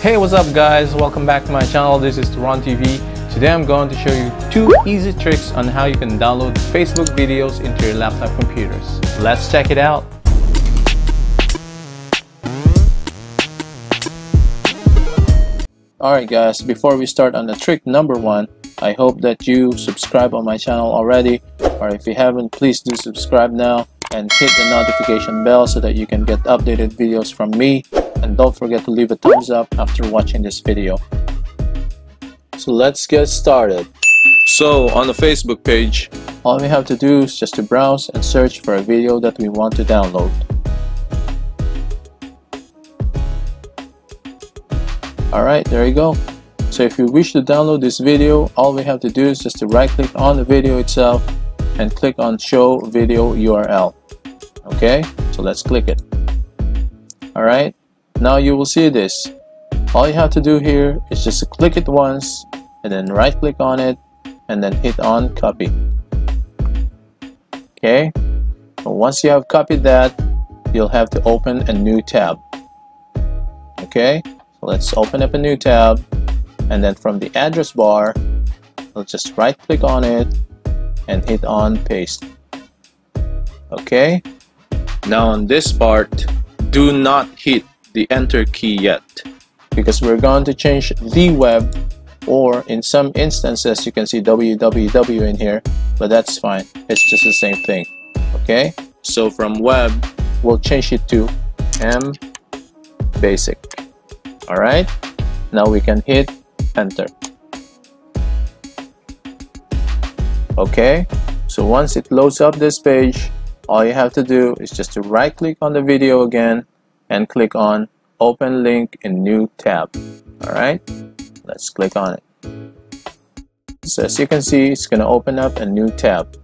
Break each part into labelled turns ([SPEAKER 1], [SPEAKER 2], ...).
[SPEAKER 1] Hey, what's up guys? Welcome back to my channel. This is TouRon TV. Today I'm going to show you 2 easy tricks on how you can download Facebook videos into your laptop computers. Let's check it out. Alright guys, before we start on the trick number 1, I hope that you subscribe on my channel already, or if you haven't, please do subscribe now and hit the notification bell so that you can get updated videos from me. And don't forget to leave a thumbs up after watching this video. So let's get started. So on the Facebook page, all we have to do is just to browse and search for a video that we want to download. Alright, there you go. So if you wish to download this video, all we have to do is just to right click on the video itself and click on show video URL. Okay, so let's click it. Alright, now you will see this. All you have to do here is just to click it once and then right click on it and then hit on copy. Okay, so once you have copied that, you'll have to open a new tab. Okay, so let's open up a new tab, and then from the address bar, we'll just right click on it and hit on paste. Okay, now on this part, do not hit the enter key yet, because we're going to change the web, or in some instances you can see www in here, but that's fine, it's just the same thing. Okay, so from web we'll change it to mbasic. Alright, now we can hit enter. Okay, so once it loads up this page, all you have to do is just to right click on the video again and click on open link in new tab. Alright, let's click on it. So as you can see, it's gonna open up a new tab.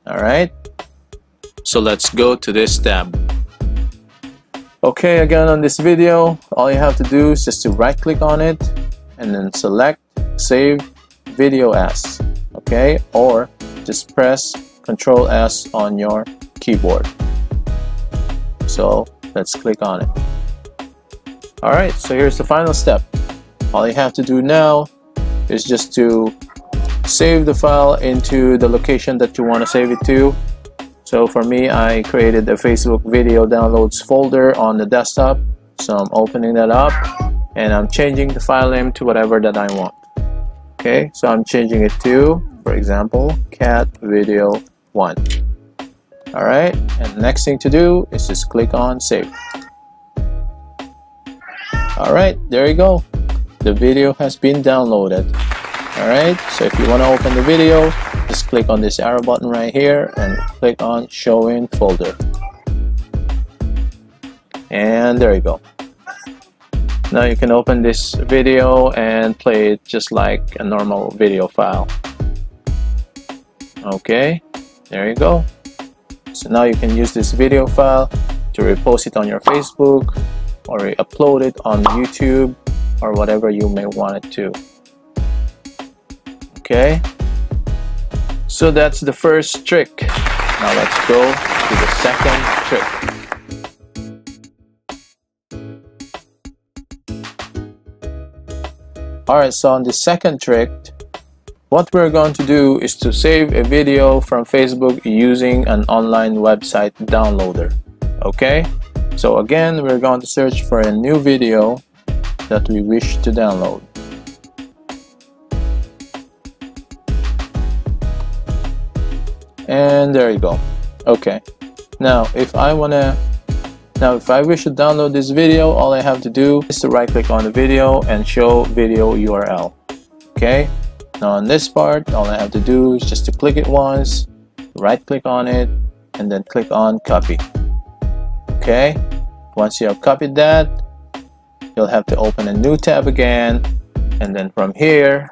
[SPEAKER 1] Alright, so let's go to this tab. Okay, again on this video, all you have to do is just to right click on it and then select save video as. Okay, or just press Ctrl S on your keyboard. So let's click on it. Alright, so here's the final step. All you have to do now is just to save the file into the location that you want to save it to. So for me, I created a Facebook video downloads folder on the desktop. So I'm opening that up and I'm changing the file name to whatever that I want. Okay, so I'm changing it to, for example, cat video 1. Alright, and the next thing to do is just click on save. Alright, there you go. The video has been downloaded. Alright, so if you want to open the video, just click on this arrow button right here and click on show in folder. And there you go. Now you can open this video and play it just like a normal video file. Okay, there you go. So now you can use this video file to repost it on your Facebook or upload it on YouTube or whatever you may want it to. Okay, so that's the first trick. Now let's go to the second trick. Alright, so on the second trick, what we're going to do is to save a video from Facebook using an online website downloader. Okay, so again, we're going to search for a new video that we wish to download. And there you go. Okay, now if I wish to download this video, all I have to do is to right click on the video and show video URL. Okay, now on this part, all I have to do is just to click it once, right click on it, and then click on copy. Okay, once you have copied that, you'll have to open a new tab again, and then from here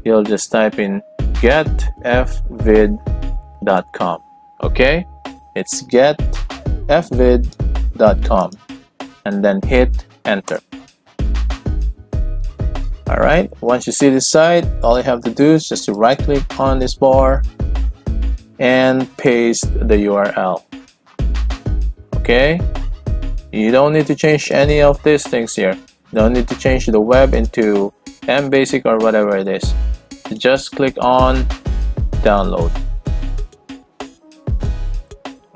[SPEAKER 1] you'll just type in getfvid.com. okay, it's getfvid.com and then hit enter. Alright, once you see this site, all you have to do is just to right click on this bar and paste the URL. Okay, You don't need to change any of these things here. No need to change the web into mbasic or whatever it is. Just click on download.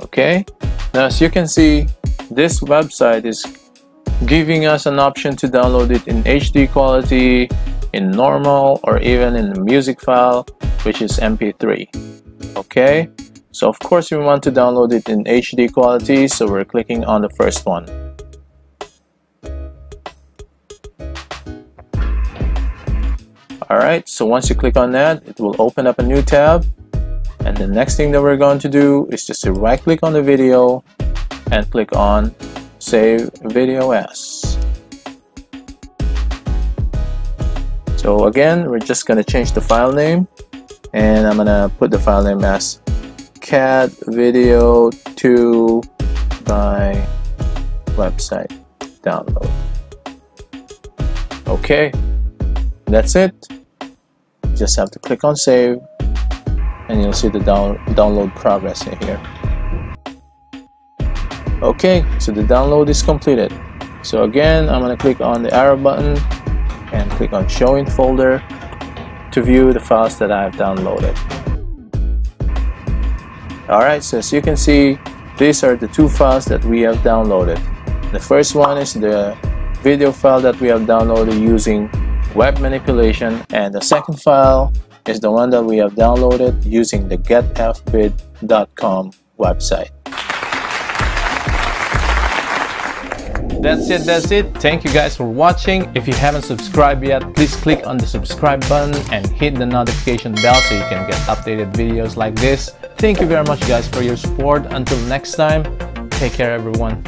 [SPEAKER 1] Okay, now as you can see, this website is giving us an option to download it in HD quality, in normal, or even in the music file, which is MP3. Okay, so of course we want to download it in HD quality, so we're clicking on the first one. Alright, so once you click on that, it will open up a new tab, and the next thing that we're going to do is just to right click on the video and click on Save Video As. So again, we're just going to change the file name, and I'm going to put the file name as cat video 2 by website download. Okay, that's it. You just have to click on save, and you'll see the download progress in here. Okay, so the download is completed. So again, I'm going to click on the arrow button and click on show in folder to view the files that I've downloaded. Alright, so as you can see, these are the two files that we have downloaded. The first one is the video file that we have downloaded using web manipulation, and the second file is the one that we have downloaded using the getfbid.com website. That's it. Thank you guys for watching. If you haven't subscribed yet, please click on the subscribe button and hit the notification bell so you can get updated videos like this. Thank you very much guys for your support. Until next time, take care everyone.